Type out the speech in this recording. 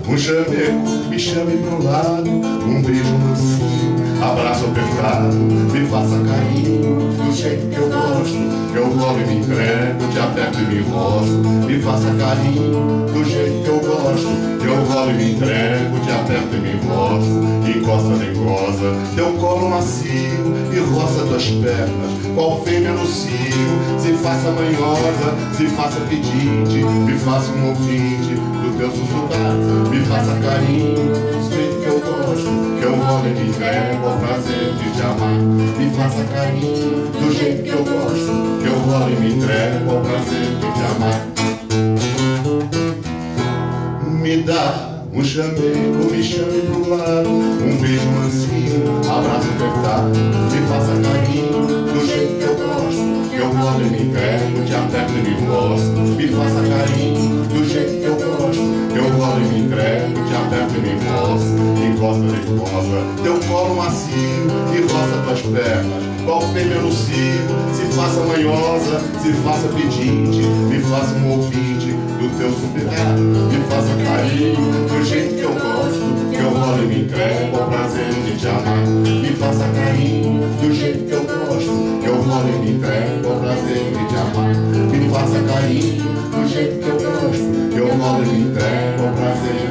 um chameco, me chame pro lado, um beijo mansinho, abraço apertado, me faça carinho, do jeito que eu gosto, eu rolo e me entrego, te aperto e me roço, me faça carinho, do jeito que eu gosto, eu rolo e me entrego, te aperto e me roço, encosta nem goza, teu colo macio e roça tuas pernas, qual fêmea no cio, se faça manhosa, se faça pedinte, me faça um ouvinte do teu sussurrar, me faça carinho, do jeito que eu gosto, que eu rolo e me entrego ao prazer de te amar, me faça carinho, do jeito que eu gosto, que eu rolo e me entrego ao prazer de te amar. Me dá um chameco, me chame pro lado, um beijo mansinho, abraço apertado, me faça carinho, do jeito que eu gosto, que eu rolo e me entrego, te aperto e me roço, me faça carinho, do jeito que eu gosto, que eu rolo e me entrego, te aperto e me roço, encosta nem goza, teu colo macio e roça tuas pernas, qual fêmea no cio, se faça manhosa, se faça pedinte, me faça um ouvinte do teu suspirar, me faça carinho, do jeito que eu gosto, que eu rolo e me entrego ao prazer de te amar, me faça carinho, do jeito que eu gosto, que eu rolo e me entrego ao prazer de te amar, me faça carinho, do jeito que eu gosto, que eu rolo e me entrego ao prazer